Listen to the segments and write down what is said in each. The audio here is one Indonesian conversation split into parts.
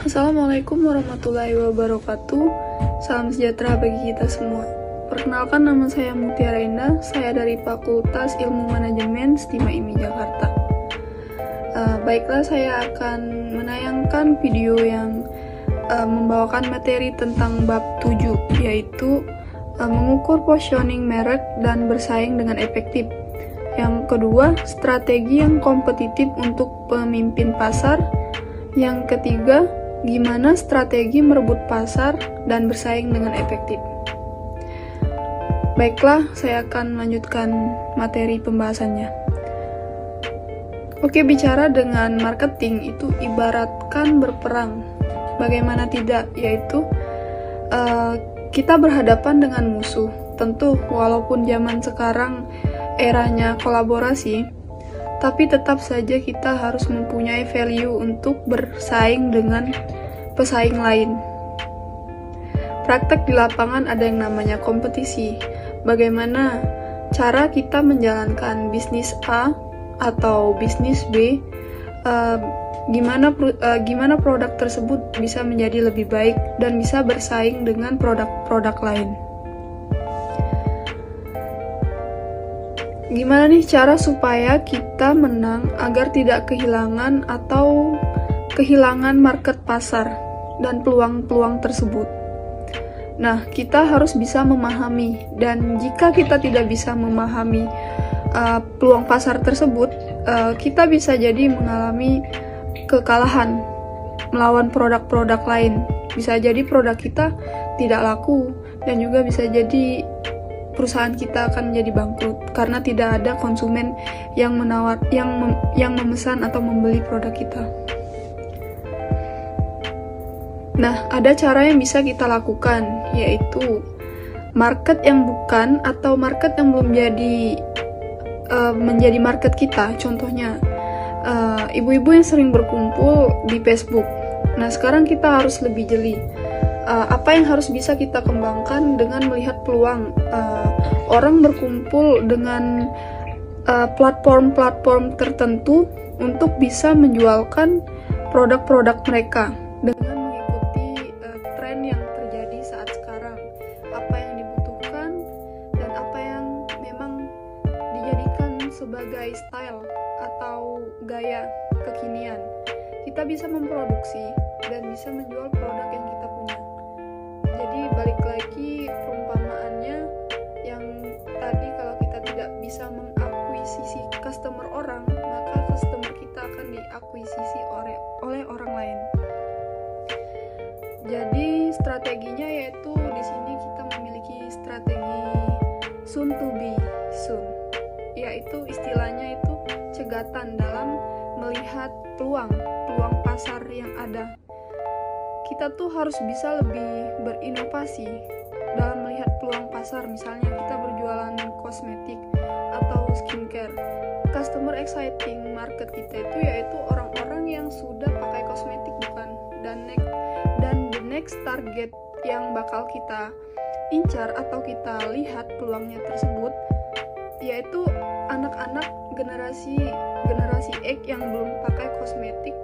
Assalamualaikum warahmatullahi wabarakatuh. Salam sejahtera bagi kita semua. Perkenalkan, nama saya Mutiara Indah. Saya dari Fakultas Ilmu Manajemen STIMA IMI Jakarta. Baiklah, saya akan menayangkan video yang membawakan materi tentang bab 7, yaitu mengukur positioning merek dan bersaing dengan efektif. Yang kedua, strategi yang kompetitif untuk pemimpin pasar. Yang ketiga, gimana strategi merebut pasar dan bersaing dengan efektif. Baiklah, saya akan melanjutkan materi pembahasannya. Oke, bicara dengan marketing itu ibaratkan berperang. Bagaimana tidak, yaitu kita berhadapan dengan musuh. Tentu, walaupun zaman sekarang eranya kolaborasi, tapi tetap saja kita harus mempunyai value untuk bersaing dengan pesaing lain. Praktek di lapangan ada yang namanya kompetisi. Bagaimana cara kita menjalankan bisnis A atau bisnis B, gimana produk tersebut bisa menjadi lebih baik dan bisa bersaing dengan produk-produk lain. Gimana nih cara supaya kita menang agar tidak kehilangan market pasar dan peluang-peluang tersebut? Nah, kita harus bisa memahami, dan jika kita tidak bisa memahami peluang pasar tersebut, kita bisa jadi mengalami kekalahan melawan produk-produk lain. Bisa jadi produk kita tidak laku, dan juga bisa jadi perusahaan kita akan menjadi bangkrut karena tidak ada konsumen yang memesan atau membeli produk kita. Nah, ada cara yang bisa kita lakukan, yaitu market yang bukan atau market yang belum menjadi market kita. Contohnya, ibu-ibu yang sering berkumpul di Facebook. Nah, sekarang kita harus lebih jeli. Apa yang harus bisa kita kembangkan dengan melihat peluang orang berkumpul dengan platform-platform tertentu untuk bisa menjualkan produk-produk mereka dengan mengikuti tren yang terjadi saat sekarang, apa yang dibutuhkan dan apa yang memang dijadikan sebagai style atau gaya kekinian. Kita bisa memproduksi dan bisa menjual produk yang kita punya. Jadi balik lagi perumpamaannya yang tadi, kalau kita tidak bisa mengakuisisi customer orang, maka customer kita akan diakuisisi oleh orang lain. Jadi strateginya yaitu di sini kita memiliki strategi soon to be soon, yaitu istilahnya itu cegatan dalam melihat peluang pasar yang ada. Kita tuh harus bisa lebih berinovasi dalam melihat peluang pasar. Misalnya kita berjualan kosmetik atau skincare. Customer exciting market kita itu yaitu orang-orang yang sudah pakai kosmetik, bukan? Dan the next target yang bakal kita incar atau kita lihat peluangnya tersebut yaitu anak-anak generasi X yang belum pakai kosmetik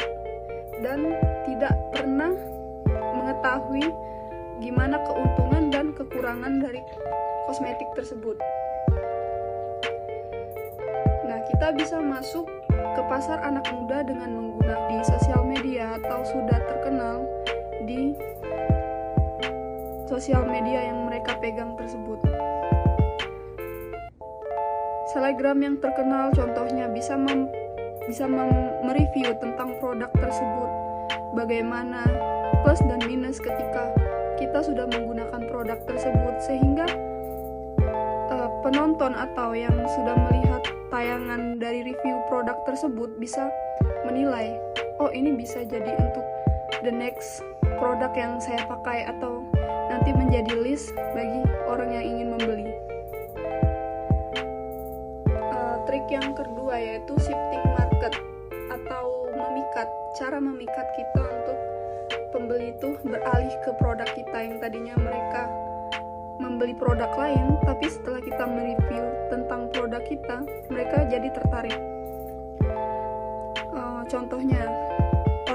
dan tidak pernah mengetahui gimana keuntungan dan kekurangan dari kosmetik tersebut. Nah, kita bisa masuk ke pasar anak muda dengan menggunakan di sosial media atau sudah terkenal di sosial media yang mereka pegang tersebut. Selebgram yang terkenal contohnya bisa mereview tentang produk tersebut, bagaimana plus dan minus ketika kita sudah menggunakan produk tersebut, sehingga penonton atau yang sudah melihat tayangan dari review produk tersebut bisa menilai, oh ini bisa jadi untuk the next produk yang saya pakai atau nanti menjadi list bagi orang yang ingin membeli. Trik yang kedua yaitu shifting market atau memikat. Cara memikat kita untuk pembeli itu beralih ke produk kita yang tadinya mereka membeli produk lain, tapi setelah kita mereview tentang produk kita, mereka jadi tertarik. Contohnya,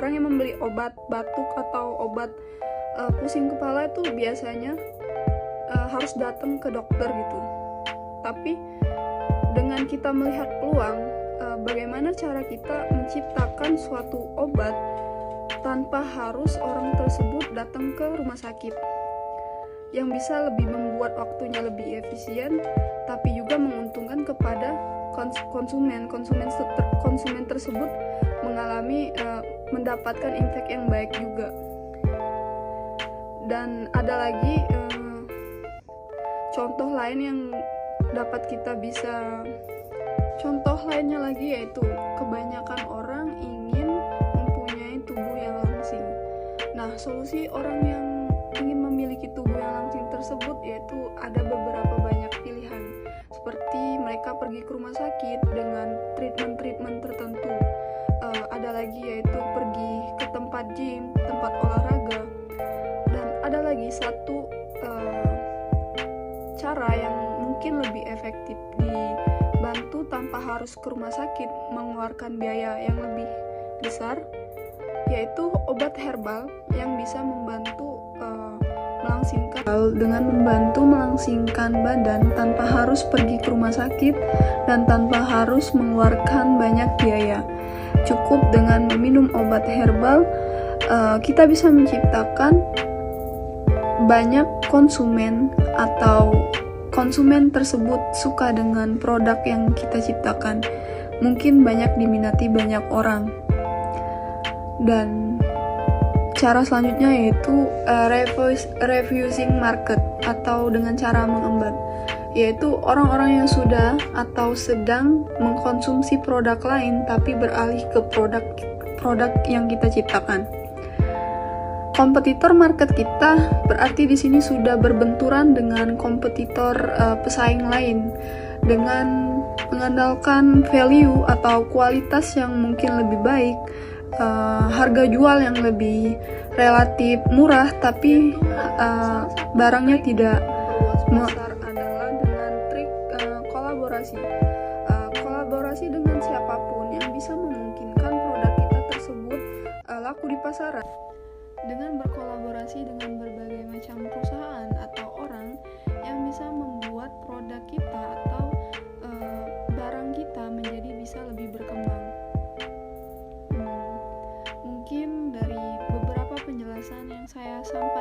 orang yang membeli obat batuk atau obat pusing kepala itu biasanya harus datang ke dokter gitu. Tapi dengan kita melihat peluang, bagaimana cara kita menciptakan suatu obat tanpa harus orang tersebut datang ke rumah sakit, yang bisa lebih membuat waktunya lebih efisien, tapi juga menguntungkan kepada konsumen tersebut mendapatkan impact yang baik juga. Dan ada lagi contoh lainnya lagi yaitu kebanyakan orang ingin mempunyai tubuh yang langsing. Nah, solusi orang yang ingin memiliki tubuh yang langsing tersebut yaitu ada beberapa banyak pilihan, seperti mereka pergi ke rumah sakit dengan treatment tertentu. Ada lagi yaitu pergi ke tempat gym, tempat olahraga. Dan ada lagi satu cara yang mungkin lebih efektif dibantu tanpa harus ke rumah sakit mengeluarkan biaya yang lebih besar, yaitu obat herbal yang bisa membantu melangsingkan badan tanpa harus pergi ke rumah sakit dan tanpa harus mengeluarkan banyak biaya. Cukup dengan meminum obat herbal, kita bisa menciptakan banyak konsumen atau konsumen tersebut suka dengan produk yang kita ciptakan. Mungkin banyak diminati banyak orang. Dan cara selanjutnya yaitu refusing market atau dengan cara mengembat, yaitu orang-orang yang sudah atau sedang mengkonsumsi produk lain tapi beralih ke produk yang kita ciptakan. Kompetitor market kita berarti di sini sudah berbenturan dengan kompetitor pesaing lain dengan mengandalkan value atau kualitas yang mungkin lebih baik, harga jual yang lebih relatif murah, tapi barangnya tidak besar adalah dengan trik kolaborasi dengan siapapun yang bisa memungkinkan produk kita tersebut laku di pasaran. Dengan berkolaborasi dengan berbagai macam perusahaan atau orang yang bisa membuat produk kita atau barang kita menjadi bisa lebih berkembang. Mungkin dari beberapa penjelasan yang saya sampaikan